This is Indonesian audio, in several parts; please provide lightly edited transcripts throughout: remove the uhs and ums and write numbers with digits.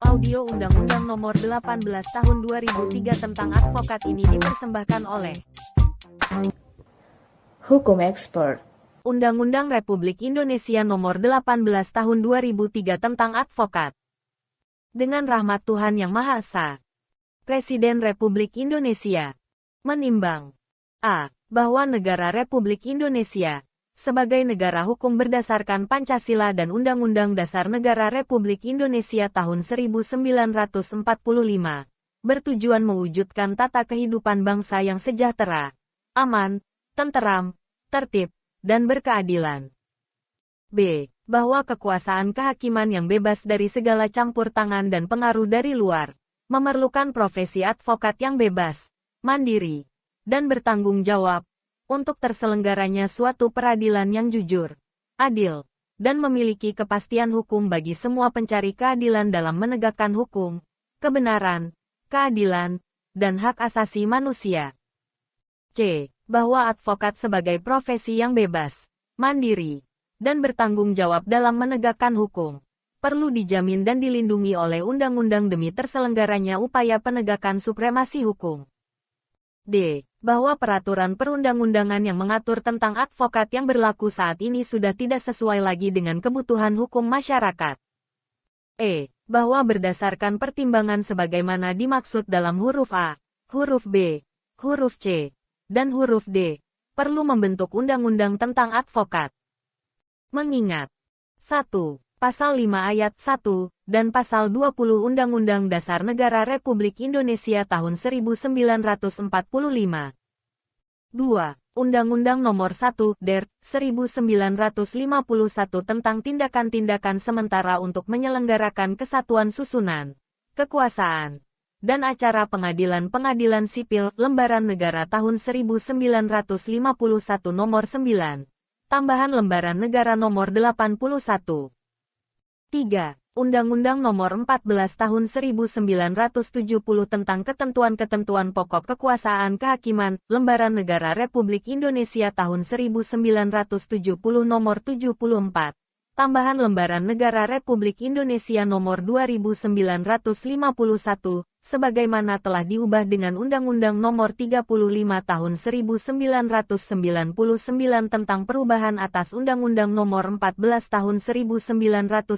Audio Undang-Undang Nomor 18 Tahun 2003 tentang advokat ini dipersembahkan oleh Hukum Expert. Undang-Undang Republik Indonesia Nomor 18 Tahun 2003 tentang advokat. Dengan rahmat Tuhan Yang Maha Esa, Presiden Republik Indonesia menimbang a. Bahwa negara Republik Indonesia sebagai negara hukum berdasarkan Pancasila dan Undang-Undang Dasar Negara Republik Indonesia tahun 1945, bertujuan mewujudkan tata kehidupan bangsa yang sejahtera, aman, tenteram, tertib, dan berkeadilan. B. Bahwa kekuasaan kehakiman yang bebas dari segala campur tangan dan pengaruh dari luar, memerlukan profesi advokat yang bebas, mandiri, dan bertanggung jawab, untuk terselenggaranya suatu peradilan yang jujur, adil, dan memiliki kepastian hukum bagi semua pencari keadilan dalam menegakkan hukum, kebenaran, keadilan, dan hak asasi manusia. C. Bahwa advokat sebagai profesi yang bebas, mandiri, dan bertanggung jawab dalam menegakkan hukum, perlu dijamin dan dilindungi oleh undang-undang demi terselenggaranya upaya penegakan supremasi hukum. D. Bahwa peraturan perundang-undangan yang mengatur tentang advokat yang berlaku saat ini sudah tidak sesuai lagi dengan kebutuhan hukum masyarakat. E. Bahwa berdasarkan pertimbangan sebagaimana dimaksud dalam huruf A, huruf B, huruf C, dan huruf D, perlu membentuk undang-undang tentang advokat. Mengingat 1. Pasal 5 ayat 1, dan Pasal 20 Undang-Undang Dasar Negara Republik Indonesia tahun 1945. 2. Undang-Undang Nomor 1, DER, 1951 tentang tindakan-tindakan sementara untuk menyelenggarakan kesatuan susunan, kekuasaan, dan acara pengadilan-pengadilan sipil Lembaran Negara tahun 1951 Nomor 9, tambahan Lembaran Negara Nomor 81. 3. Undang-Undang Nomor 14 Tahun 1970 tentang ketentuan-ketentuan pokok kekuasaan kehakiman, Lembaran Negara Republik Indonesia tahun 1970 Nomor 74, tambahan Lembaran Negara Republik Indonesia Nomor 2951, sebagaimana telah diubah dengan Undang-Undang Nomor 35 Tahun 1999 tentang perubahan atas Undang-Undang Nomor 14 Tahun 1970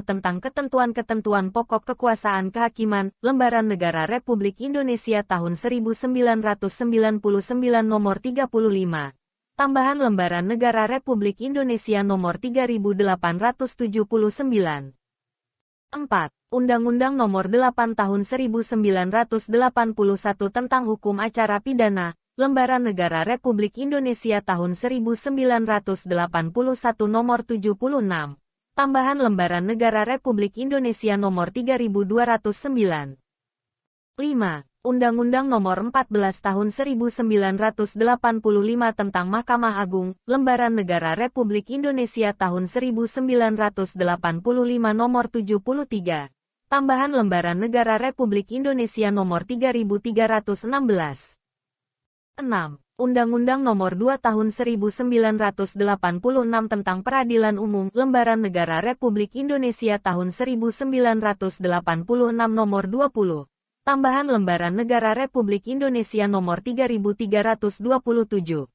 tentang ketentuan-ketentuan pokok kekuasaan kehakiman, Lembaran Negara Republik Indonesia tahun 1999 Nomor 35, tambahan Lembaran Negara Republik Indonesia Nomor 3879. 4. Undang-Undang Nomor 8 Tahun 1981 tentang Hukum Acara Pidana, Lembaran Negara Republik Indonesia tahun 1981 Nomor 76, tambahan Lembaran Negara Republik Indonesia Nomor 3209. 5. Undang-Undang Nomor 14 Tahun 1985 tentang Mahkamah Agung, Lembaran Negara Republik Indonesia tahun 1985 Nomor 73, tambahan Lembaran Negara Republik Indonesia Nomor 3316. 6. Undang-Undang Nomor 2 Tahun 1986 tentang Peradilan Umum, Lembaran Negara Republik Indonesia tahun 1986 Nomor 20, tambahan Lembaran Negara Republik Indonesia Nomor 3327.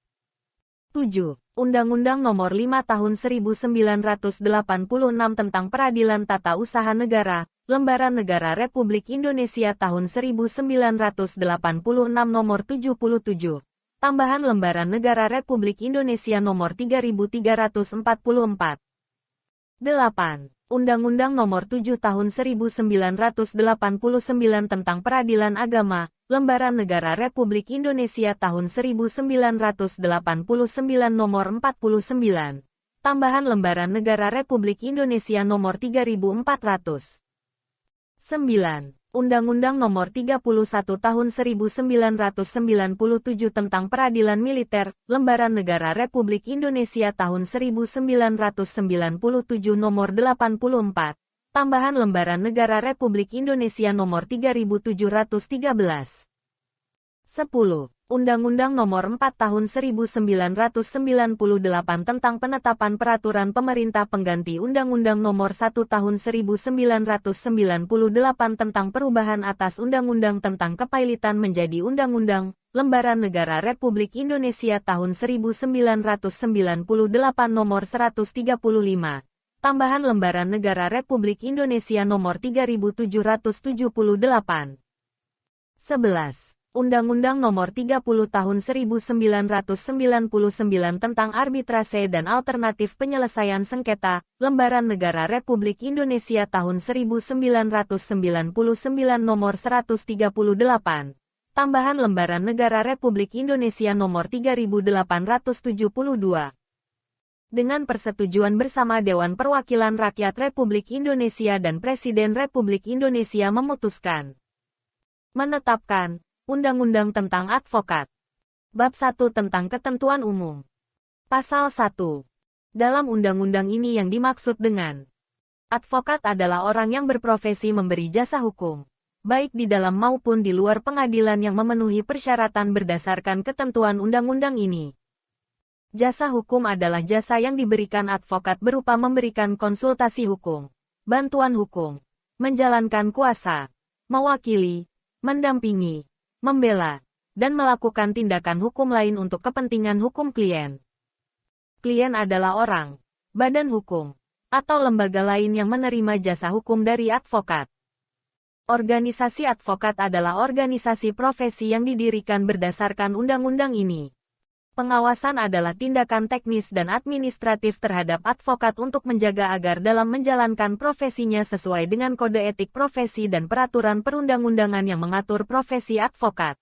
7. Undang-Undang Nomor 5 Tahun 1986 tentang Peradilan Tata Usaha Negara, Lembaran Negara Republik Indonesia tahun 1986 Nomor 77, tambahan Lembaran Negara Republik Indonesia Nomor 3344. 8. Undang-Undang Nomor 7 Tahun 1989 tentang Peradilan Agama, Lembaran Negara Republik Indonesia tahun 1989 Nomor 49, tambahan Lembaran Negara Republik Indonesia Nomor 3400. 9. Undang-Undang Nomor 31 Tahun 1997 tentang Peradilan Militer, Lembaran Negara Republik Indonesia tahun 1997 Nomor 84, tambahan Lembaran Negara Republik Indonesia Nomor 3713. 10. Undang-Undang Nomor 4 Tahun 1998 tentang Penetapan Peraturan Pemerintah Pengganti Undang-Undang Nomor 1 Tahun 1998 tentang Perubahan atas Undang-Undang tentang Kepailitan menjadi Undang-Undang Lembaran Negara Republik Indonesia Tahun 1998 Nomor 135. Tambahan Lembaran Negara Republik Indonesia Nomor 3778. 11. Undang-Undang Nomor 30 Tahun 1999 tentang Arbitrase dan Alternatif Penyelesaian Sengketa, Lembaran Negara Republik Indonesia Tahun 1999 Nomor 138. Tambahan Lembaran Negara Republik Indonesia Nomor 3872. Dengan persetujuan bersama Dewan Perwakilan Rakyat Republik Indonesia dan Presiden Republik Indonesia memutuskan menetapkan Undang-Undang tentang Advokat. Bab 1 tentang Ketentuan Umum. Pasal 1. Dalam undang-undang ini yang dimaksud dengan advokat adalah orang yang berprofesi memberi jasa hukum, baik di dalam maupun di luar pengadilan yang memenuhi persyaratan berdasarkan ketentuan undang-undang ini. Jasa hukum adalah jasa yang diberikan advokat berupa memberikan konsultasi hukum, bantuan hukum, menjalankan kuasa, mewakili, mendampingi, membela, dan melakukan tindakan hukum lain untuk kepentingan hukum klien. Klien adalah orang, badan hukum, atau lembaga lain yang menerima jasa hukum dari advokat. Organisasi advokat adalah organisasi profesi yang didirikan berdasarkan undang-undang ini. Pengawasan adalah tindakan teknis dan administratif terhadap advokat untuk menjaga agar dalam menjalankan profesinya sesuai dengan kode etik profesi dan peraturan perundang-undangan yang mengatur profesi advokat.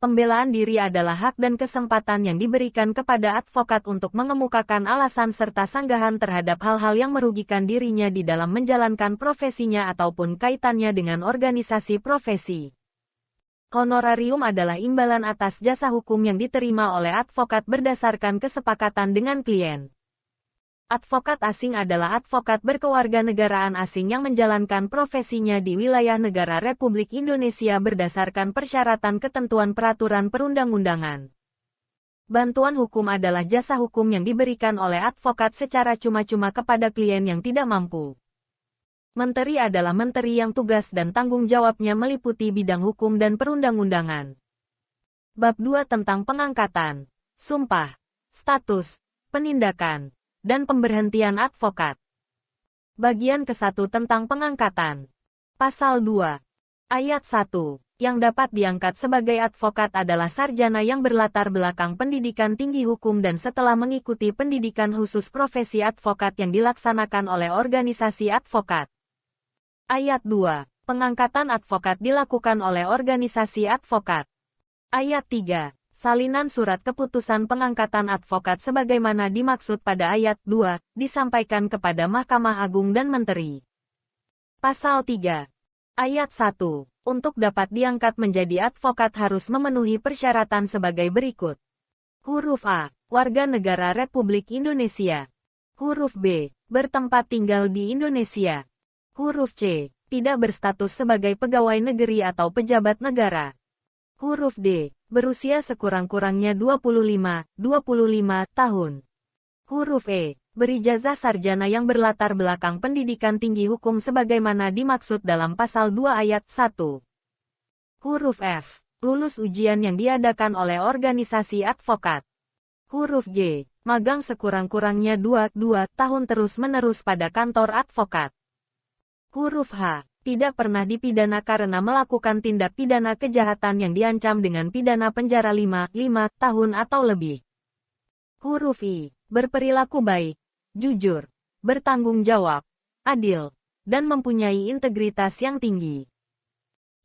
Pembelaan diri adalah hak dan kesempatan yang diberikan kepada advokat untuk mengemukakan alasan serta sanggahan terhadap hal-hal yang merugikan dirinya di dalam menjalankan profesinya ataupun kaitannya dengan organisasi profesi. Honorarium adalah imbalan atas jasa hukum yang diterima oleh advokat berdasarkan kesepakatan dengan klien. Advokat asing adalah advokat berkewarganegaraan asing yang menjalankan profesinya di wilayah negara Republik Indonesia berdasarkan persyaratan ketentuan peraturan perundang-undangan. Bantuan hukum adalah jasa hukum yang diberikan oleh advokat secara cuma-cuma kepada klien yang tidak mampu. Menteri adalah menteri yang tugas dan tanggung jawabnya meliputi bidang hukum dan perundang-undangan. Bab 2 tentang pengangkatan, sumpah, status, penindakan, dan pemberhentian advokat. Bagian ke-1 tentang pengangkatan. Pasal 2. Ayat 1. Yang dapat diangkat sebagai advokat adalah sarjana yang berlatar belakang pendidikan tinggi hukum dan setelah mengikuti pendidikan khusus profesi advokat yang dilaksanakan oleh organisasi advokat. Ayat 2. Pengangkatan advokat dilakukan oleh organisasi advokat. Ayat 3. Salinan surat keputusan pengangkatan advokat sebagaimana dimaksud pada ayat 2, disampaikan kepada Mahkamah Agung dan Menteri. Pasal 3. Ayat 1. Untuk dapat diangkat menjadi advokat harus memenuhi persyaratan sebagai berikut. Huruf A. Warga negara Republik Indonesia. Huruf B. Bertempat tinggal di Indonesia. Huruf C. Tidak berstatus sebagai pegawai negeri atau pejabat negara. Huruf D. Berusia sekurang-kurangnya 25 tahun. Huruf E. Berijazah sarjana yang berlatar belakang pendidikan tinggi hukum sebagaimana dimaksud dalam pasal 2 ayat 1. Huruf F. Lulus ujian yang diadakan oleh organisasi advokat. Huruf G. Magang sekurang-kurangnya 2 tahun terus-menerus pada kantor advokat. Huruf H. Tidak pernah dipidana karena melakukan tindak pidana kejahatan yang diancam dengan pidana penjara 5 tahun atau lebih. Huruf I. Berperilaku baik, jujur, bertanggung jawab, adil, dan mempunyai integritas yang tinggi.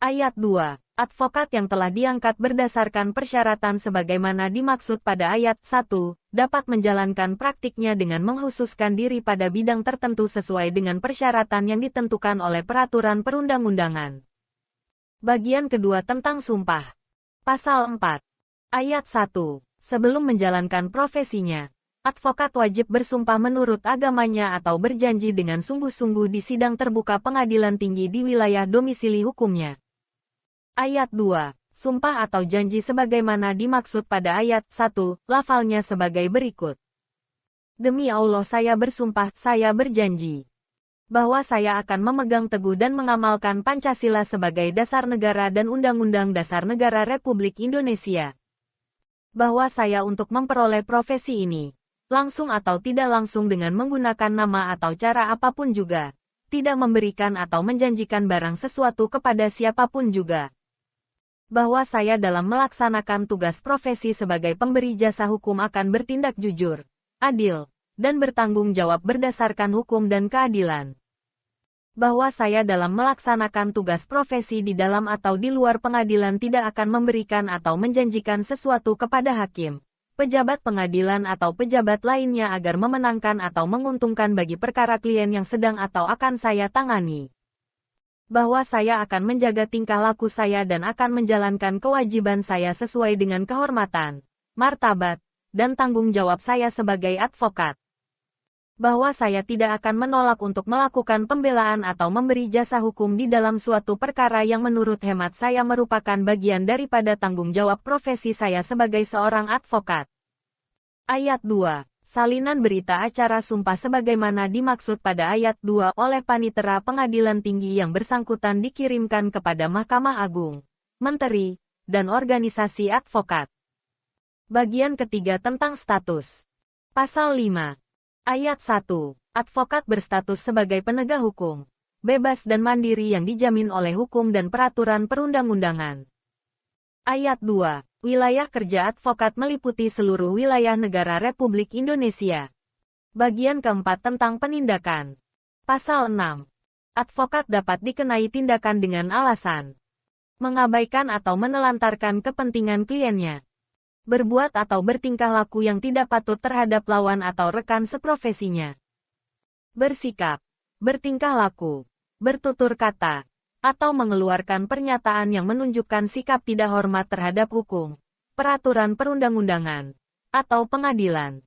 Ayat 2. Advokat yang telah diangkat berdasarkan persyaratan sebagaimana dimaksud pada ayat 1, dapat menjalankan praktiknya dengan mengkhususkan diri pada bidang tertentu sesuai dengan persyaratan yang ditentukan oleh peraturan perundang-undangan. Bagian kedua tentang sumpah. Pasal 4. Ayat 1. Sebelum menjalankan profesinya, advokat wajib bersumpah menurut agamanya atau berjanji dengan sungguh-sungguh di sidang terbuka pengadilan tinggi di wilayah domisili hukumnya. Ayat 2. Sumpah atau janji sebagaimana dimaksud pada ayat 1, lafalnya sebagai berikut. Demi Allah saya bersumpah, saya berjanji bahwa saya akan memegang teguh dan mengamalkan Pancasila sebagai dasar negara dan Undang-Undang Dasar Negara Republik Indonesia. Bahwa saya untuk memperoleh profesi ini, langsung atau tidak langsung dengan menggunakan nama atau cara apapun juga, tidak memberikan atau menjanjikan barang sesuatu kepada siapapun juga. Bahwa saya dalam melaksanakan tugas profesi sebagai pemberi jasa hukum akan bertindak jujur, adil, dan bertanggung jawab berdasarkan hukum dan keadilan. Bahwa saya dalam melaksanakan tugas profesi di dalam atau di luar pengadilan tidak akan memberikan atau menjanjikan sesuatu kepada hakim, pejabat pengadilan atau pejabat lainnya agar memenangkan atau menguntungkan bagi perkara klien yang sedang atau akan saya tangani. Bahwa saya akan menjaga tingkah laku saya dan akan menjalankan kewajiban saya sesuai dengan kehormatan, martabat, dan tanggung jawab saya sebagai advokat. Bahwa saya tidak akan menolak untuk melakukan pembelaan atau memberi jasa hukum di dalam suatu perkara yang menurut hemat saya merupakan bagian daripada tanggung jawab profesi saya sebagai seorang advokat. Ayat 2. Salinan berita acara sumpah sebagaimana dimaksud pada ayat 2 oleh Panitera Pengadilan Tinggi yang bersangkutan dikirimkan kepada Mahkamah Agung, Menteri, dan Organisasi Advokat. Bagian ketiga tentang status. Pasal 5. Ayat 1. Advokat berstatus sebagai penegak hukum, bebas dan mandiri yang dijamin oleh hukum dan peraturan perundang-undangan. Ayat 2. Wilayah kerja advokat meliputi seluruh wilayah negara Republik Indonesia. Bagian keempat tentang penindakan. Pasal 6. Advokat dapat dikenai tindakan dengan alasan mengabaikan atau menelantarkan kepentingan kliennya, berbuat atau bertingkah laku yang tidak patut terhadap lawan atau rekan seprofesinya, bersikap, bertingkah laku, bertutur kata, atau mengeluarkan pernyataan yang menunjukkan sikap tidak hormat terhadap hukum, peraturan perundang-undangan, atau pengadilan.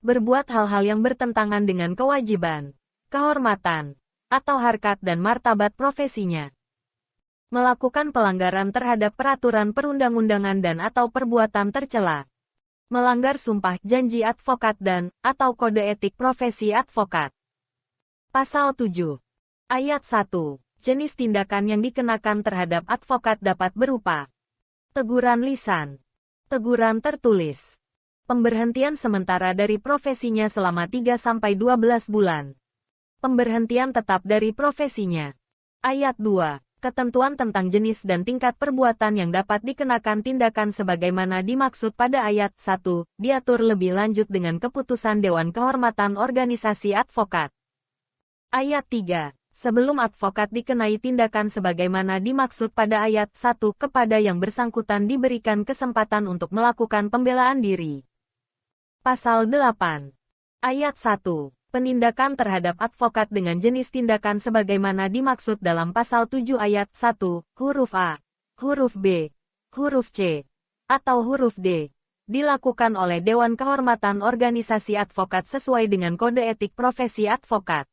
Berbuat hal-hal yang bertentangan dengan kewajiban, kehormatan, atau harkat dan martabat profesinya. Melakukan pelanggaran terhadap peraturan perundang-undangan dan atau perbuatan tercela. Melanggar sumpah janji advokat dan atau kode etik profesi advokat. Pasal 7. Ayat 1. Jenis tindakan yang dikenakan terhadap advokat dapat berupa teguran lisan, teguran tertulis, pemberhentian sementara dari profesinya selama 3-12 bulan, pemberhentian tetap dari profesinya. Ayat 2. Ketentuan tentang jenis dan tingkat perbuatan yang dapat dikenakan tindakan sebagaimana dimaksud pada ayat 1, diatur lebih lanjut dengan keputusan Dewan Kehormatan Organisasi Advokat. Ayat 3. Sebelum advokat dikenai tindakan sebagaimana dimaksud pada ayat 1 kepada yang bersangkutan diberikan kesempatan untuk melakukan pembelaan diri. Pasal 8. Ayat 1. Penindakan terhadap advokat dengan jenis tindakan sebagaimana dimaksud dalam pasal 7 ayat 1, huruf A, huruf B, huruf C, atau huruf D, dilakukan oleh Dewan Kehormatan Organisasi Advokat sesuai dengan kode etik profesi advokat.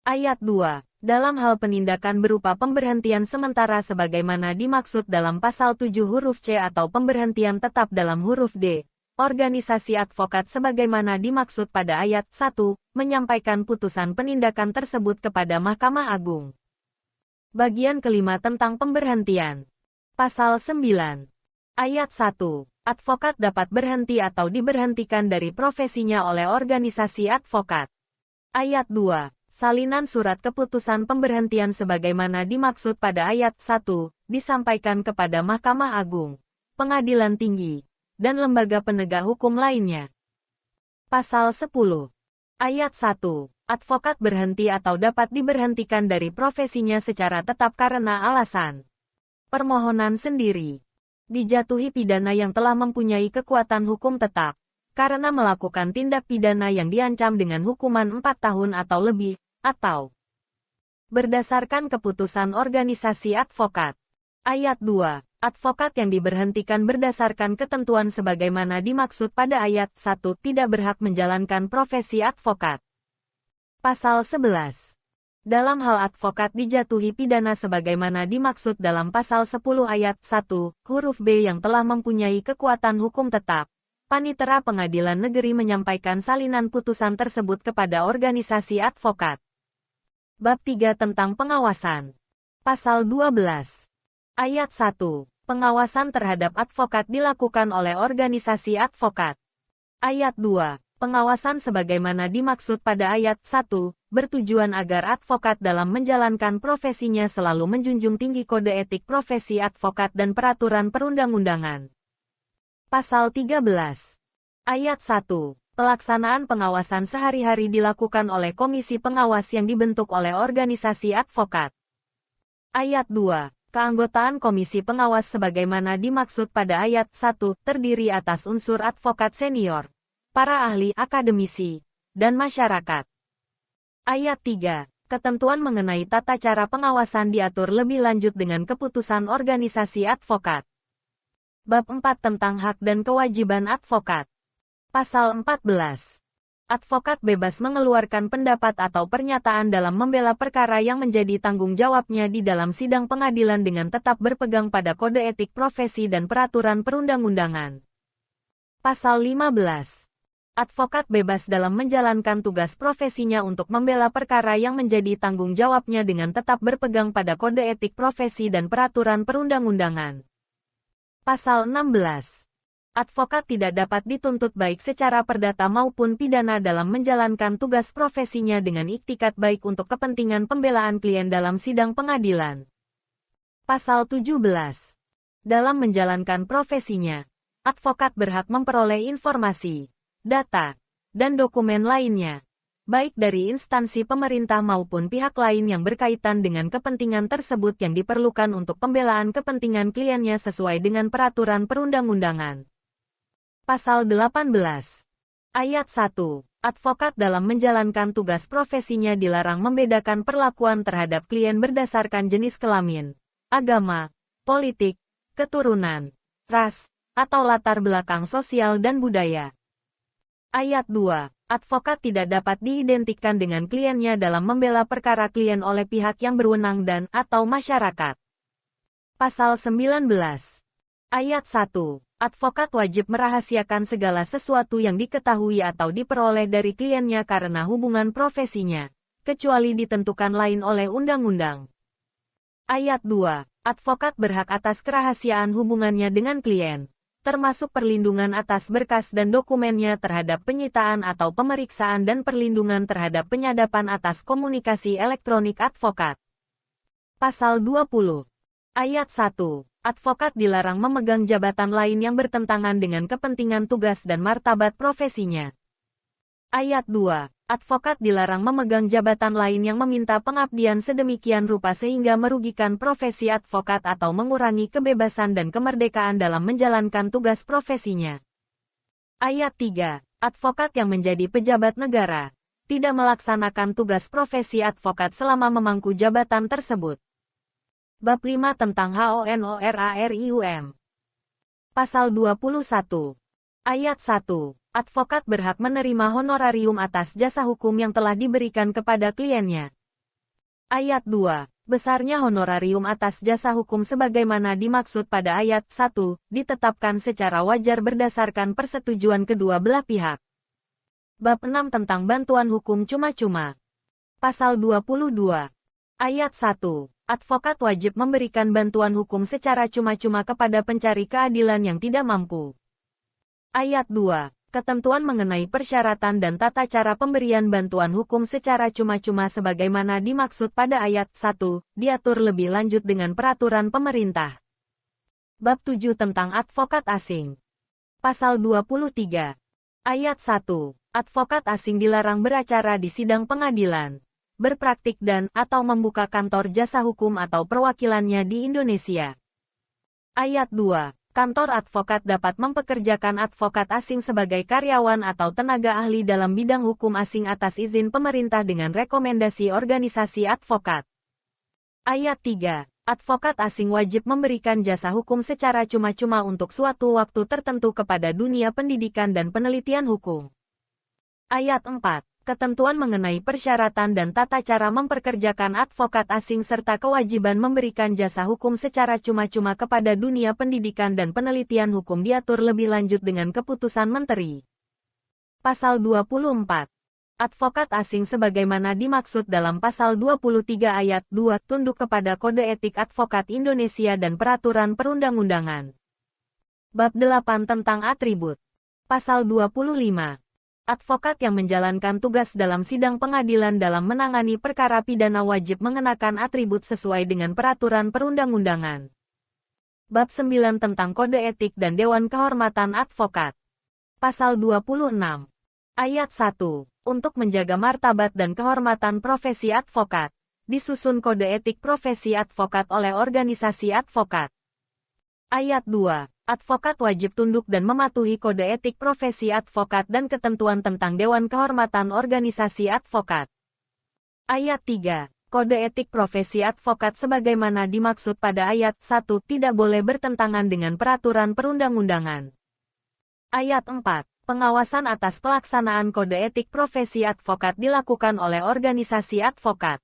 Ayat 2. Dalam hal penindakan berupa pemberhentian sementara sebagaimana dimaksud dalam pasal 7 huruf C atau pemberhentian tetap dalam huruf D, organisasi advokat sebagaimana dimaksud pada ayat 1, menyampaikan putusan penindakan tersebut kepada Mahkamah Agung. Bagian kelima tentang pemberhentian. Pasal 9. Ayat 1. Advokat dapat berhenti atau diberhentikan dari profesinya oleh organisasi advokat. Ayat 2. Salinan surat keputusan pemberhentian sebagaimana dimaksud pada ayat 1, disampaikan kepada Mahkamah Agung, Pengadilan Tinggi, dan lembaga penegak hukum lainnya. Pasal 10. Ayat 1. Advokat berhenti atau dapat diberhentikan dari profesinya secara tetap karena alasan permohonan sendiri, dijatuhi pidana yang telah mempunyai kekuatan hukum tetap, karena melakukan tindak pidana yang diancam dengan hukuman 4 tahun atau lebih, atau berdasarkan keputusan organisasi advokat. Ayat 2. Advokat yang diberhentikan berdasarkan ketentuan sebagaimana dimaksud pada ayat 1 tidak berhak menjalankan profesi advokat. Pasal 11. Dalam hal advokat dijatuhi pidana sebagaimana dimaksud dalam pasal 10 ayat 1, huruf B yang telah mempunyai kekuatan hukum tetap, Panitera Pengadilan Negeri menyampaikan salinan putusan tersebut kepada organisasi advokat. Bab 3 tentang pengawasan. Pasal 12. Ayat 1. Pengawasan terhadap advokat dilakukan oleh organisasi advokat. Ayat 2. Pengawasan sebagaimana dimaksud pada ayat 1, bertujuan agar advokat dalam menjalankan profesinya selalu menjunjung tinggi kode etik profesi advokat dan peraturan perundang-undangan. Pasal 13. Ayat 1. Pelaksanaan pengawasan sehari-hari dilakukan oleh komisi pengawas yang dibentuk oleh organisasi advokat. Ayat 2. Keanggotaan komisi pengawas sebagaimana dimaksud pada ayat 1 terdiri atas unsur advokat senior, para ahli akademisi, dan masyarakat. Ayat 3. Ketentuan mengenai tata cara pengawasan diatur lebih lanjut dengan keputusan organisasi advokat. Bab 4 tentang hak dan kewajiban advokat. Pasal 14. Advokat bebas mengeluarkan pendapat atau pernyataan dalam membela perkara yang menjadi tanggung jawabnya di dalam sidang pengadilan dengan tetap berpegang pada kode etik profesi dan peraturan perundang-undangan. Pasal 15. Advokat bebas dalam menjalankan tugas profesinya untuk membela perkara yang menjadi tanggung jawabnya dengan tetap berpegang pada kode etik profesi dan peraturan perundang-undangan. Pasal 16. Advokat tidak dapat dituntut baik secara perdata maupun pidana dalam menjalankan tugas profesinya dengan iktikat baik untuk kepentingan pembelaan klien dalam sidang pengadilan. Pasal 17. Dalam menjalankan profesinya, advokat berhak memperoleh informasi, data, dan dokumen lainnya, baik dari instansi pemerintah maupun pihak lain yang berkaitan dengan kepentingan tersebut yang diperlukan untuk pembelaan kepentingan kliennya sesuai dengan peraturan perundang-undangan. Pasal 18. Ayat 1. Advokat dalam menjalankan tugas profesinya dilarang membedakan perlakuan terhadap klien berdasarkan jenis kelamin, agama, politik, keturunan, ras, atau latar belakang sosial dan budaya. Ayat 2. Advokat tidak dapat diidentikan dengan kliennya dalam membela perkara klien oleh pihak yang berwenang dan atau masyarakat. Pasal 19. Ayat 1. Advokat wajib merahasiakan segala sesuatu yang diketahui atau diperoleh dari kliennya karena hubungan profesinya, kecuali ditentukan lain oleh undang-undang. Ayat 2. Advokat berhak atas kerahasiaan hubungannya dengan klien, termasuk perlindungan atas berkas dan dokumennya terhadap penyitaan atau pemeriksaan dan perlindungan terhadap penyadapan atas komunikasi elektronik advokat. Pasal 20. Ayat 1. Advokat dilarang memegang jabatan lain yang bertentangan dengan kepentingan tugas dan martabat profesinya. Ayat 2. Advokat dilarang memegang jabatan lain yang meminta pengabdian sedemikian rupa sehingga merugikan profesi advokat atau mengurangi kebebasan dan kemerdekaan dalam menjalankan tugas profesinya. Ayat 3. Advokat yang menjadi pejabat negara tidak melaksanakan tugas profesi advokat selama memangku jabatan tersebut. Bab 5 tentang HONORARIUM. Pasal 21. Ayat 1. Advokat berhak menerima honorarium atas jasa hukum yang telah diberikan kepada kliennya. Ayat 2. Besarnya honorarium atas jasa hukum sebagaimana dimaksud pada ayat 1, ditetapkan secara wajar berdasarkan persetujuan kedua belah pihak. Bab 6 tentang bantuan hukum cuma-cuma. Pasal 22. Ayat 1. Advokat wajib memberikan bantuan hukum secara cuma-cuma kepada pencari keadilan yang tidak mampu. Ayat 2. Ketentuan mengenai persyaratan dan tata cara pemberian bantuan hukum secara cuma-cuma sebagaimana dimaksud pada ayat 1, diatur lebih lanjut dengan peraturan pemerintah. Bab 7 tentang advokat asing. Pasal 23. Ayat 1. Advokat asing dilarang beracara di sidang pengadilan, berpraktik dan atau membuka kantor jasa hukum atau perwakilannya di Indonesia. Ayat 2. Kantor advokat dapat mempekerjakan advokat asing sebagai karyawan atau tenaga ahli dalam bidang hukum asing atas izin pemerintah dengan rekomendasi organisasi advokat. Ayat 3. Advokat asing wajib memberikan jasa hukum secara cuma-cuma untuk suatu waktu tertentu kepada dunia pendidikan dan penelitian hukum. Ayat 4. ketentuan mengenai persyaratan dan tata cara memperkerjakan advokat asing serta kewajiban memberikan jasa hukum secara cuma-cuma kepada dunia pendidikan dan penelitian hukum diatur lebih lanjut dengan keputusan Menteri. Pasal 24. Advokat asing sebagaimana dimaksud dalam Pasal 23 Ayat 2 tunduk kepada Kode Etik Advokat Indonesia dan Peraturan Perundang-undangan. Bab 8 tentang atribut. Pasal 25. Advokat yang menjalankan tugas dalam sidang pengadilan dalam menangani perkara pidana wajib mengenakan atribut sesuai dengan peraturan perundang-undangan. Bab 9 tentang Kode Etik dan Dewan Kehormatan Advokat. Pasal 26. Ayat 1. Untuk menjaga martabat dan kehormatan profesi advokat, disusun Kode Etik Profesi Advokat oleh organisasi advokat. Ayat 2. Advokat wajib tunduk dan mematuhi Kode Etik Profesi Advokat dan ketentuan tentang Dewan Kehormatan Organisasi Advokat. Ayat 3. Kode Etik Profesi Advokat sebagaimana dimaksud pada ayat 1 tidak boleh bertentangan dengan peraturan perundang-undangan. Ayat 4. Pengawasan atas pelaksanaan Kode Etik Profesi Advokat dilakukan oleh organisasi advokat.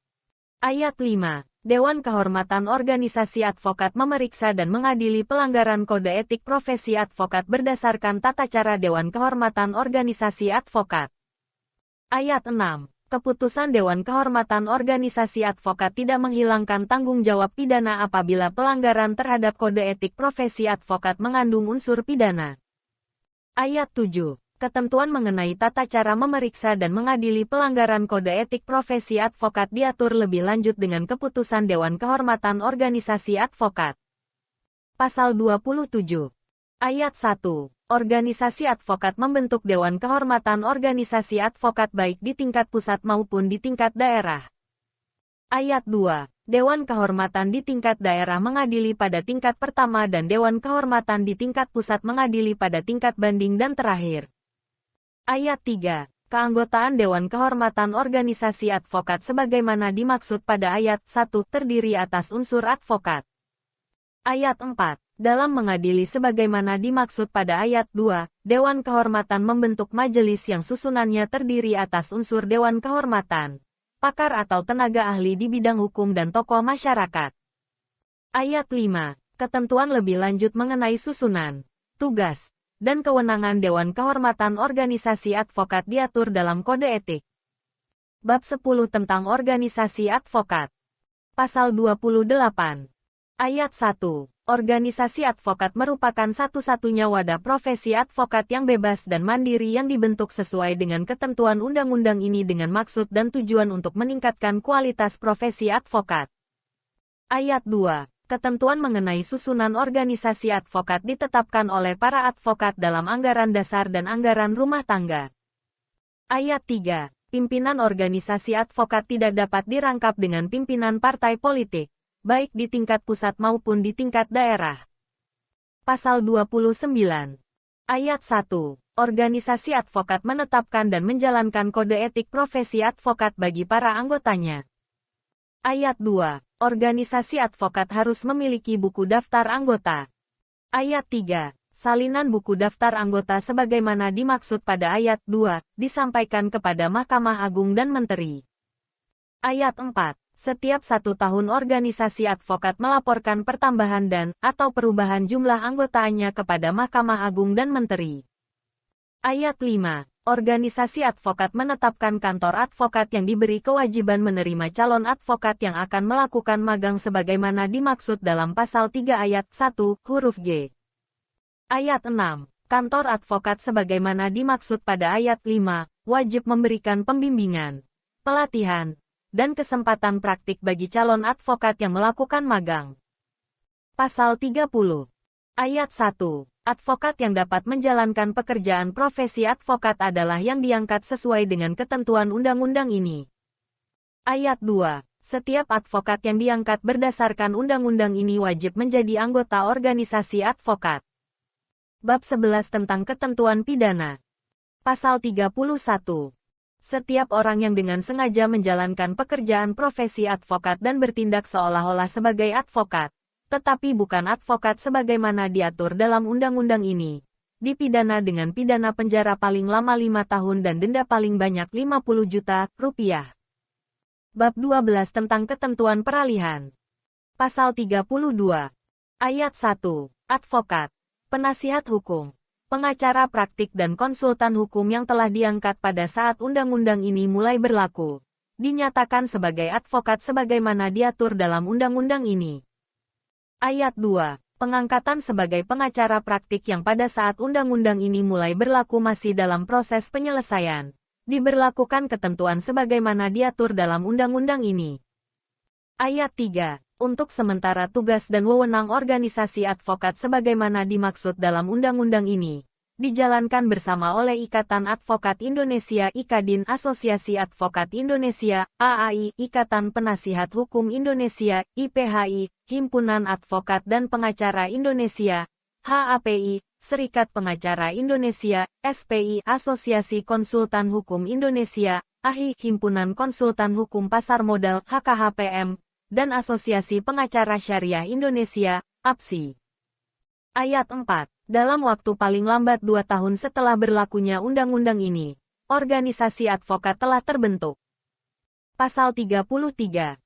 Ayat 5. Dewan Kehormatan Organisasi Advokat memeriksa dan mengadili pelanggaran Kode Etik Profesi Advokat berdasarkan tata cara Dewan Kehormatan Organisasi Advokat. Ayat 6. Keputusan Dewan Kehormatan Organisasi Advokat tidak menghilangkan tanggung jawab pidana apabila pelanggaran terhadap Kode Etik Profesi Advokat mengandung unsur pidana. Ayat 7. Ketentuan mengenai tata cara memeriksa dan mengadili pelanggaran Kode Etik Profesi Advokat diatur lebih lanjut dengan keputusan Dewan Kehormatan Organisasi Advokat. Pasal 27. Ayat 1. Organisasi advokat membentuk Dewan Kehormatan Organisasi Advokat baik di tingkat pusat maupun di tingkat daerah. Ayat 2. Dewan Kehormatan di tingkat daerah mengadili pada tingkat pertama dan Dewan Kehormatan di tingkat pusat mengadili pada tingkat banding dan terakhir. Ayat 3. Keanggotaan Dewan Kehormatan Organisasi Advokat sebagaimana dimaksud pada ayat 1 terdiri atas unsur advokat. Ayat 4. Dalam mengadili sebagaimana dimaksud pada ayat 2, Dewan Kehormatan membentuk majelis yang susunannya terdiri atas unsur Dewan Kehormatan, pakar atau tenaga ahli di bidang hukum dan tokoh masyarakat. Ayat 5. Ketentuan lebih lanjut mengenai susunan, tugas, dan kewenangan Dewan Kehormatan Organisasi Advokat diatur dalam Kode Etik. Bab 10 tentang Organisasi Advokat. Pasal 28. Ayat 1. Organisasi advokat merupakan satu-satunya wadah profesi advokat yang bebas dan mandiri yang dibentuk sesuai dengan ketentuan undang-undang ini dengan maksud dan tujuan untuk meningkatkan kualitas profesi advokat. Ayat 2. Ketentuan mengenai susunan organisasi advokat ditetapkan oleh para advokat dalam anggaran dasar dan anggaran rumah tangga. Ayat 3. Pimpinan organisasi advokat tidak dapat dirangkap dengan pimpinan partai politik, baik di tingkat pusat maupun di tingkat daerah. Pasal 29. Ayat 1. Organisasi advokat menetapkan dan menjalankan kode etik profesi advokat bagi para anggotanya. Ayat 2. Organisasi advokat harus memiliki buku daftar anggota. Ayat 3. Salinan buku daftar anggota sebagaimana dimaksud pada ayat 2, disampaikan kepada Mahkamah Agung dan Menteri. Ayat 4. Setiap 1 tahun organisasi advokat melaporkan pertambahan dan/atau perubahan jumlah anggotanya kepada Mahkamah Agung dan Menteri. Ayat 5. Organisasi advokat menetapkan kantor advokat yang diberi kewajiban menerima calon advokat yang akan melakukan magang sebagaimana dimaksud dalam pasal 3 ayat 1, huruf G. Ayat 6. Kantor advokat sebagaimana dimaksud pada ayat 5, wajib memberikan pembimbingan, pelatihan, dan kesempatan praktik bagi calon advokat yang melakukan magang. Pasal 30. Ayat 1. Advokat yang dapat menjalankan pekerjaan profesi advokat adalah yang diangkat sesuai dengan ketentuan undang-undang ini. Ayat 2. Setiap advokat yang diangkat berdasarkan undang-undang ini wajib menjadi anggota organisasi advokat. Bab 11 tentang ketentuan pidana. Pasal 31. Setiap orang yang dengan sengaja menjalankan pekerjaan profesi advokat dan bertindak seolah-olah sebagai advokat, tetapi bukan advokat sebagaimana diatur dalam undang-undang ini, dipidana dengan pidana penjara paling lama 5 tahun dan denda paling banyak 50 juta rupiah. Bab 12 tentang ketentuan peralihan. Pasal 32. Ayat 1. Advokat, penasihat hukum, pengacara praktik dan konsultan hukum yang telah diangkat pada saat undang-undang ini mulai berlaku, dinyatakan sebagai advokat sebagaimana diatur dalam undang-undang ini. Ayat 2. Pengangkatan sebagai pengacara praktik yang pada saat undang-undang ini mulai berlaku masih dalam proses penyelesaian, diberlakukan ketentuan sebagaimana diatur dalam undang-undang ini. Ayat 3. Untuk sementara tugas dan wewenang organisasi advokat sebagaimana dimaksud dalam undang-undang ini, dijalankan bersama oleh Ikatan Advokat Indonesia IKADIN, Asosiasi Advokat Indonesia, AAI, Ikatan Penasihat Hukum Indonesia, IPHI, Himpunan Advokat dan Pengacara Indonesia, HAPI, Serikat Pengacara Indonesia, SPI, Asosiasi Konsultan Hukum Indonesia, AHI, Himpunan Konsultan Hukum Pasar Modal, HKHPM, dan Asosiasi Pengacara Syariah Indonesia, APSI. Ayat 4. Dalam waktu paling lambat 2 tahun setelah berlakunya undang-undang ini, organisasi advokat telah terbentuk. Pasal 33.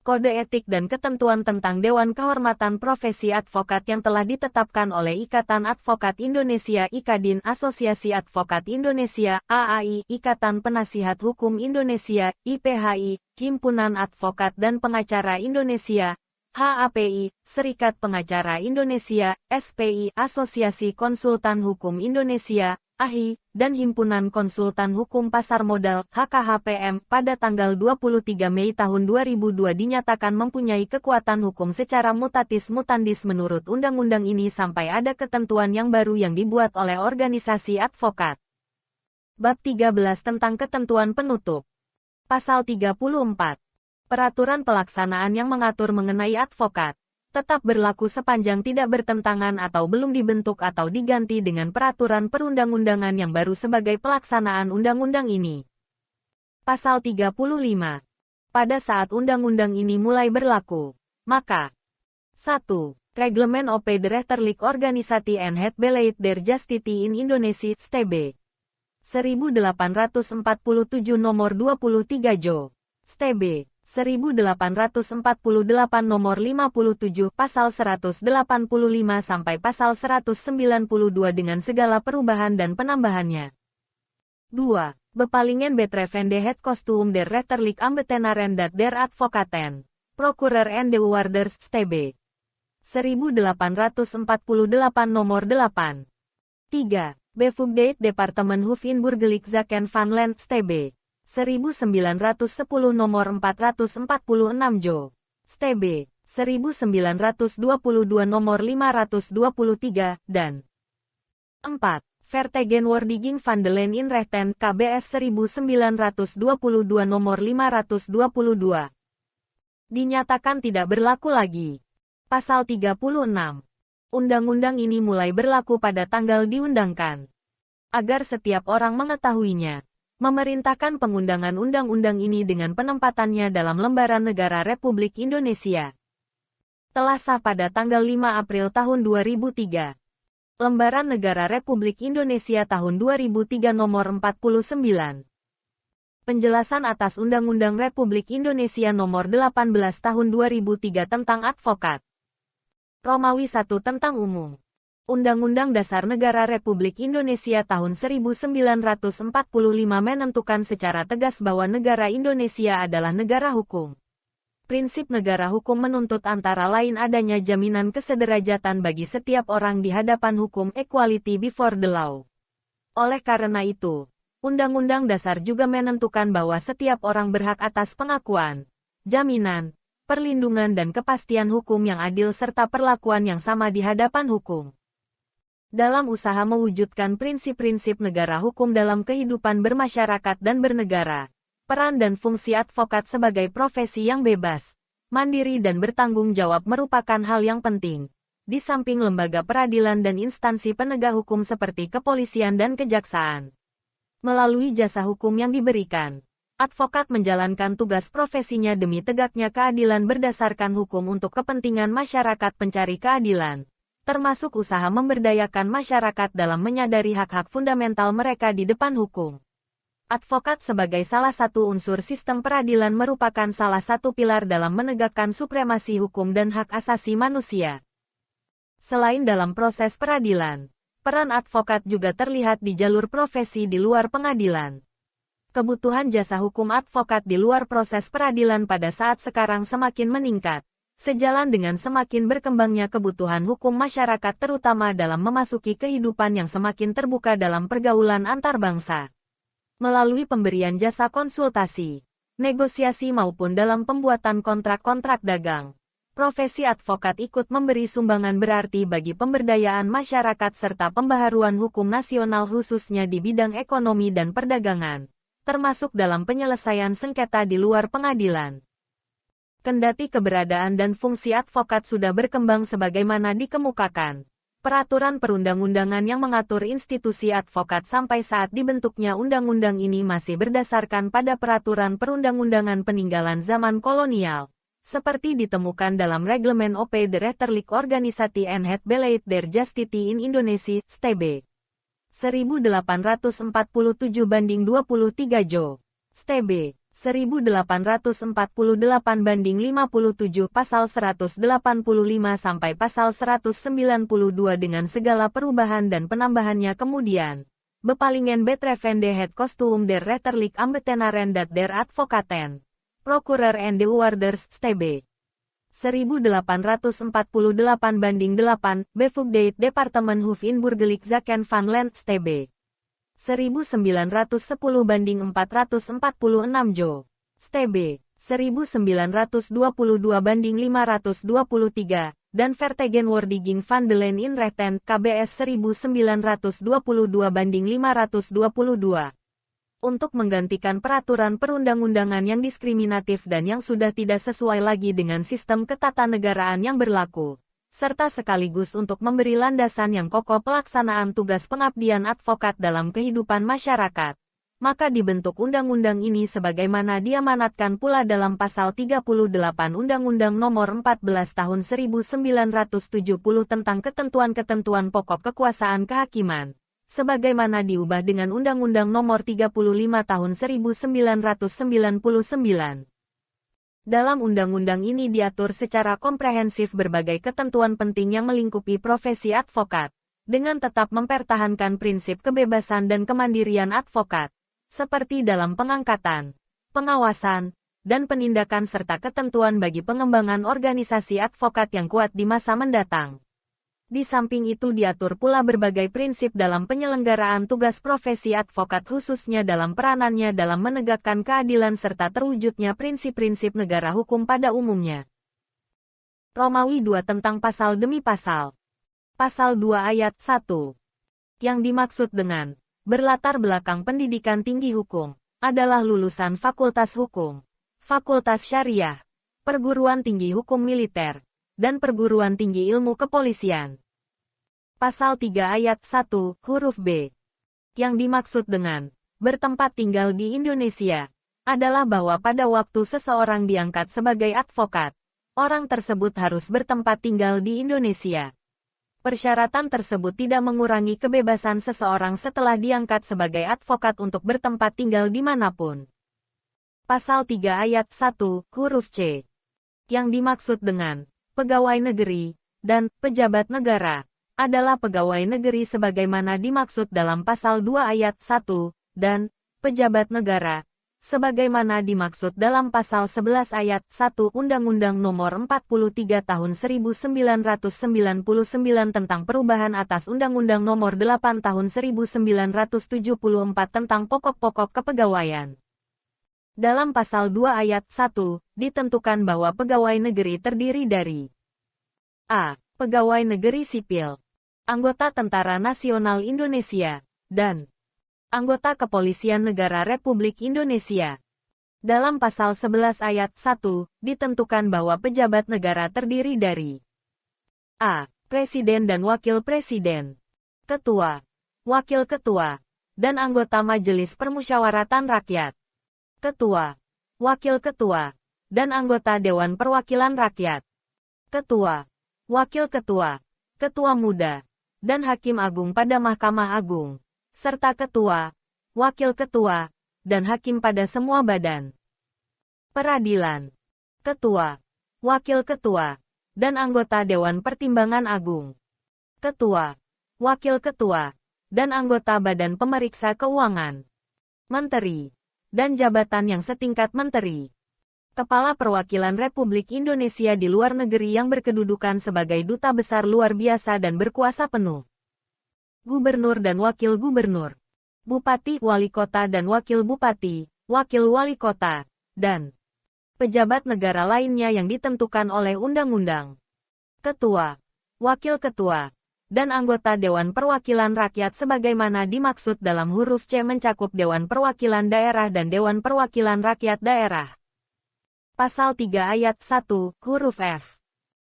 Kode etik dan ketentuan tentang Dewan Kehormatan Profesi Advokat yang telah ditetapkan oleh Ikatan Advokat Indonesia IKADIN, Asosiasi Advokat Indonesia, AAI, Ikatan Penasihat Hukum Indonesia, IPHI, Himpunan Advokat dan Pengacara Indonesia, HAPI, Serikat Pengacara Indonesia, SPI, Asosiasi Konsultan Hukum Indonesia, AHI, dan Himpunan Konsultan Hukum Pasar Modal, HKHPM, pada tanggal 23 Mei tahun 2002 dinyatakan mempunyai kekuatan hukum secara mutatis mutandis menurut undang-undang ini sampai ada ketentuan yang baru yang dibuat oleh organisasi advokat. Bab 13 tentang ketentuan penutup. Pasal 34. Peraturan pelaksanaan yang mengatur mengenai advokat tetap berlaku sepanjang tidak bertentangan atau belum dibentuk atau diganti dengan peraturan perundang-undangan yang baru sebagai pelaksanaan undang-undang ini. Pasal 35. Pada saat undang-undang ini mulai berlaku, maka 1. Reglement op de rechterlijke organisatie en het beleid der justitie in Indonesia, STB. 1847 nomor 23 Jo. STB. 1848 nomor 57 pasal 185 sampai pasal 192 dengan segala perubahan dan penambahannya. 2. Bepalingen betreffende het kostuum der rechterlijk ambtenaren dat der advocaten, procurer en de warders, STB. 1848 nomor 8. 3. Bevoegdheid Departemen Hof in Burgerlijk Zaken van Land, STB. 1910 nomor 446 Jo. STB. 1922 nomor 523, dan 4. Vertegenwoordiging van de Land in Rechten, KBS 1922 nomor 522. Dinyatakan tidak berlaku lagi. Pasal 36. Undang-undang ini mulai berlaku pada tanggal diundangkan. Agar setiap orang mengetahuinya, memerintahkan pengundangan undang-undang ini dengan penempatannya dalam Lembaran Negara Republik Indonesia. Telah sah pada tanggal 5 April tahun 2003. Lembaran Negara Republik Indonesia tahun 2003 nomor 49. Penjelasan atas Undang-Undang Republik Indonesia nomor 18 tahun 2003 tentang advokat. Romawi I tentang umum. Undang-Undang Dasar Negara Republik Indonesia tahun 1945 menentukan secara tegas bahwa negara Indonesia adalah negara hukum. Prinsip negara hukum menuntut antara lain adanya jaminan kesederajatan bagi setiap orang di hadapan hukum, equality before the law. Oleh karena itu, Undang-Undang Dasar juga menentukan bahwa setiap orang berhak atas pengakuan, jaminan, perlindungan dan kepastian hukum yang adil serta perlakuan yang sama di hadapan hukum. Dalam usaha mewujudkan prinsip-prinsip negara hukum dalam kehidupan bermasyarakat dan bernegara, peran dan fungsi advokat sebagai profesi yang bebas, mandiri dan bertanggung jawab merupakan hal yang penting. Di samping lembaga peradilan dan instansi penegak hukum seperti kepolisian dan kejaksaan. Melalui jasa hukum yang diberikan, advokat menjalankan tugas profesinya demi tegaknya keadilan berdasarkan hukum untuk kepentingan masyarakat pencari keadilan, termasuk usaha memberdayakan masyarakat dalam menyadari hak-hak fundamental mereka di depan hukum. Advokat sebagai salah satu unsur sistem peradilan merupakan salah satu pilar dalam menegakkan supremasi hukum dan hak asasi manusia. Selain dalam proses peradilan, peran advokat juga terlihat di jalur profesi di luar pengadilan. Kebutuhan jasa hukum advokat di luar proses peradilan pada saat sekarang semakin meningkat, sejalan dengan semakin berkembangnya kebutuhan hukum masyarakat terutama dalam memasuki kehidupan yang semakin terbuka dalam pergaulan antar bangsa. Melalui pemberian jasa konsultasi, negosiasi maupun dalam pembuatan kontrak-kontrak dagang, profesi advokat ikut memberi sumbangan berarti bagi pemberdayaan masyarakat serta pembaharuan hukum nasional khususnya di bidang ekonomi dan perdagangan, termasuk dalam penyelesaian sengketa di luar pengadilan. Kendati keberadaan dan fungsi advokat sudah berkembang sebagaimana dikemukakan, peraturan perundang-undangan yang mengatur institusi advokat sampai saat dibentuknya undang-undang ini masih berdasarkan pada peraturan perundang-undangan peninggalan zaman kolonial, seperti ditemukan dalam Reglement OP de Rechterlijke Organisatie en het Beleid der Justitie in Indonesia, STB. 1847/23 Jo. STB. 1848/57 pasal 185 sampai pasal 192 dengan segala perubahan dan penambahannya kemudian. Bepalingen betreffende het kostuum der Rechterlijke Ambtenaren dat der Advocaten, Procurer en de Warders, STB. 1848/8 Bevoegdheid Departement Hof in Burgerlijk Zaken van Land, STB. 1910/446 Jo. STB. 1922/523, dan Vertegenwoordiging van de Land in Rechten, KBS 1922/522. Untuk menggantikan peraturan perundang-undangan yang diskriminatif dan yang sudah tidak sesuai lagi dengan sistem ketatanegaraan yang berlaku, serta sekaligus untuk memberi landasan yang kokoh pelaksanaan tugas pengabdian advokat dalam kehidupan masyarakat, maka dibentuk undang-undang ini sebagaimana diamanatkan pula dalam pasal 38 Undang-Undang Nomor 14 Tahun 1970 tentang ketentuan-ketentuan pokok kekuasaan kehakiman, sebagaimana diubah dengan Undang-Undang Nomor 35 Tahun 1999. Dalam undang-undang ini diatur secara komprehensif berbagai ketentuan penting yang melingkupi profesi advokat, dengan tetap mempertahankan prinsip kebebasan dan kemandirian advokat, seperti dalam pengangkatan, pengawasan, dan penindakan serta ketentuan bagi pengembangan organisasi advokat yang kuat di masa mendatang. Di samping itu diatur pula berbagai prinsip dalam penyelenggaraan tugas profesi advokat khususnya dalam peranannya dalam menegakkan keadilan serta terwujudnya prinsip-prinsip negara hukum pada umumnya. Romawi II tentang pasal demi pasal. Pasal 2 ayat 1. Yang dimaksud dengan berlatar belakang pendidikan tinggi hukum adalah lulusan Fakultas Hukum, Fakultas Syariah, Perguruan Tinggi Hukum Militer, dan Perguruan Tinggi Ilmu Kepolisian. Pasal 3 ayat 1, huruf B. Yang dimaksud dengan bertempat tinggal di Indonesia adalah bahwa pada waktu seseorang diangkat sebagai advokat, orang tersebut harus bertempat tinggal di Indonesia. Persyaratan tersebut tidak mengurangi kebebasan seseorang setelah diangkat sebagai advokat untuk bertempat tinggal dimanapun. Pasal 3 ayat 1, huruf C. Yang dimaksud dengan pegawai negeri dan pejabat negara adalah pegawai negeri sebagaimana dimaksud dalam pasal 2 ayat 1 dan pejabat negara sebagaimana dimaksud dalam pasal 11 ayat 1 Undang-Undang Nomor 43 Tahun 1999 tentang perubahan atas Undang-Undang Nomor 8 Tahun 1974 tentang pokok-pokok kepegawaian. Dalam pasal 2 ayat 1, ditentukan bahwa pegawai negeri terdiri dari A. Pegawai negeri sipil, anggota Tentara Nasional Indonesia, dan anggota Kepolisian Negara Republik Indonesia. Dalam pasal 11 ayat 1, ditentukan bahwa pejabat negara terdiri dari A. Presiden dan Wakil Presiden, Ketua, Wakil Ketua, dan anggota Majelis Permusyawaratan Rakyat. Ketua, Wakil Ketua, dan anggota Dewan Perwakilan Rakyat. Ketua, Wakil Ketua, ketua muda, dan hakim agung pada Mahkamah Agung, serta ketua, wakil ketua, dan hakim pada semua badan peradilan, ketua, wakil ketua, dan anggota Dewan Pertimbangan Agung, ketua, wakil ketua, dan anggota Badan Pemeriksa Keuangan, menteri, dan jabatan yang setingkat menteri. Kepala Perwakilan Republik Indonesia di luar negeri yang berkedudukan sebagai duta besar luar biasa dan berkuasa penuh. Gubernur dan wakil gubernur, bupati, wali kota dan wakil bupati, wakil wali kota, dan pejabat negara lainnya yang ditentukan oleh undang-undang. Ketua, wakil ketua, dan anggota Dewan Perwakilan Rakyat sebagaimana dimaksud dalam huruf C mencakup Dewan Perwakilan Daerah dan Dewan Perwakilan Rakyat Daerah. Pasal 3 ayat 1, huruf F.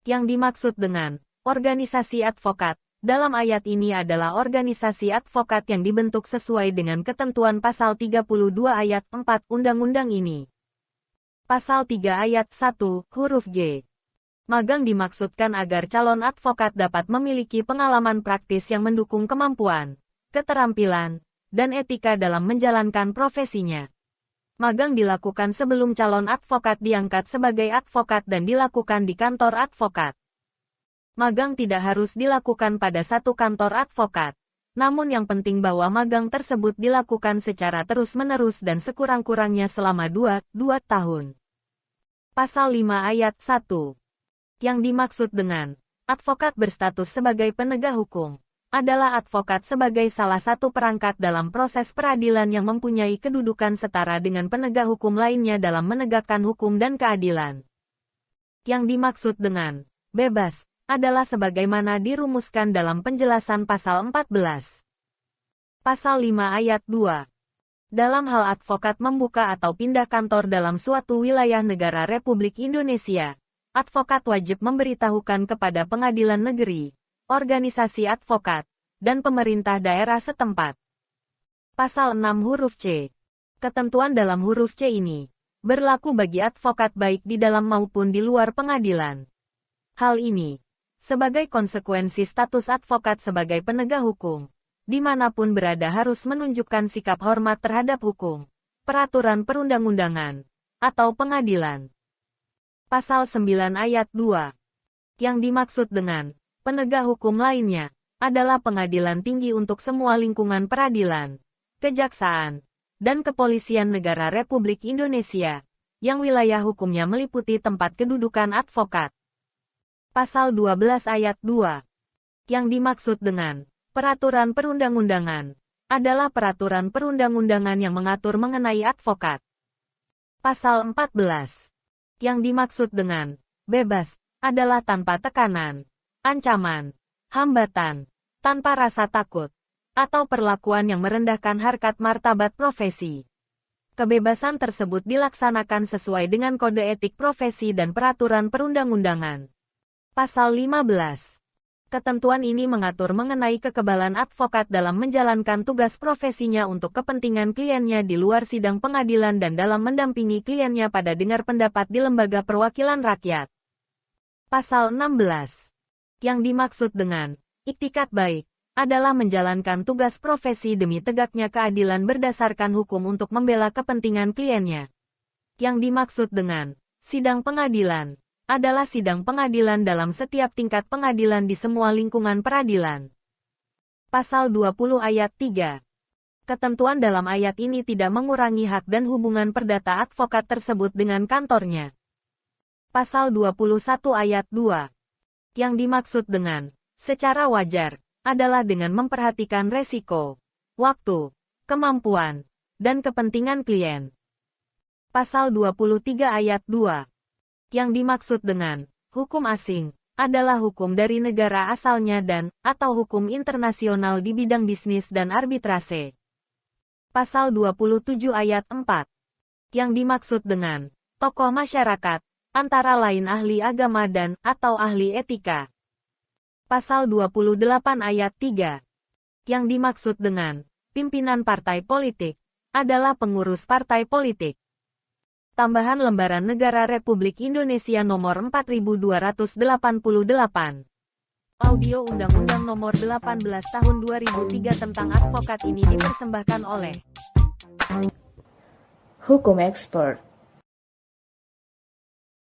Yang dimaksud dengan organisasi advokat, dalam ayat ini adalah organisasi advokat yang dibentuk sesuai dengan ketentuan pasal 32 ayat 4 undang-undang ini. Pasal 3 ayat 1, huruf G. Magang dimaksudkan agar calon advokat dapat memiliki pengalaman praktis yang mendukung kemampuan, keterampilan, dan etika dalam menjalankan profesinya. Magang dilakukan sebelum calon advokat diangkat sebagai advokat dan dilakukan di kantor advokat. Magang tidak harus dilakukan pada satu kantor advokat, namun yang penting bahwa magang tersebut dilakukan secara terus-menerus dan sekurang-kurangnya selama 2 tahun. Pasal 5 ayat 1. Yang dimaksud dengan advokat berstatus sebagai penegak hukum adalah advokat sebagai salah satu perangkat dalam proses peradilan yang mempunyai kedudukan setara dengan penegak hukum lainnya dalam menegakkan hukum dan keadilan. Yang dimaksud dengan bebas adalah sebagaimana dirumuskan dalam penjelasan pasal 14. Pasal 5 ayat 2. Dalam hal advokat membuka atau pindah kantor dalam suatu wilayah negara Republik Indonesia, advokat wajib memberitahukan kepada pengadilan negeri, organisasi advokat, dan pemerintah daerah setempat. Pasal 6 huruf C. Ketentuan dalam huruf C ini berlaku bagi advokat baik di dalam maupun di luar pengadilan. Hal ini sebagai konsekuensi status advokat sebagai penegak hukum, dimanapun berada harus menunjukkan sikap hormat terhadap hukum, peraturan perundang-undangan, atau pengadilan. Pasal 9 ayat 2. Yang dimaksud dengan penegak hukum lainnya adalah pengadilan tinggi untuk semua lingkungan peradilan, kejaksaan, dan kepolisian negara Republik Indonesia, yang wilayah hukumnya meliputi tempat kedudukan advokat. Pasal 12 ayat 2. Yang dimaksud dengan peraturan perundang-undangan adalah peraturan perundang-undangan yang mengatur mengenai advokat. Pasal 14. Yang dimaksud dengan bebas adalah tanpa tekanan, ancaman, hambatan, tanpa rasa takut, atau perlakuan yang merendahkan harkat martabat profesi. Kebebasan tersebut dilaksanakan sesuai dengan kode etik profesi dan peraturan perundang-undangan. Pasal 15. Ketentuan ini mengatur mengenai kekebalan advokat dalam menjalankan tugas profesinya untuk kepentingan kliennya di luar sidang pengadilan dan dalam mendampingi kliennya pada dengar pendapat di lembaga perwakilan rakyat. Pasal 16. Yang dimaksud dengan iktikat baik adalah menjalankan tugas profesi demi tegaknya keadilan berdasarkan hukum untuk membela kepentingan kliennya. Yang dimaksud dengan sidang pengadilan adalah sidang pengadilan dalam setiap tingkat pengadilan di semua lingkungan peradilan. Pasal 20 ayat 3. Ketentuan dalam ayat ini tidak mengurangi hak dan hubungan perdata advokat tersebut dengan kantornya. Pasal 21 ayat 2. Yang dimaksud dengan secara wajar adalah dengan memperhatikan resiko, waktu, kemampuan, dan kepentingan klien. Pasal 23 ayat 2. Yang dimaksud dengan hukum asing adalah hukum dari negara asalnya dan atau hukum internasional di bidang bisnis dan arbitrase. Pasal 27 ayat 4. Yang dimaksud dengan tokoh masyarakat antara lain ahli agama dan atau ahli etika. Pasal 28 ayat 3. Yang dimaksud dengan pimpinan partai politik adalah pengurus partai politik. Tambahan Lembaran Negara Republik Indonesia Nomor 4288. Audio Undang-Undang Nomor 18 Tahun 2003 tentang advokat ini dipersembahkan oleh Hukum Expert.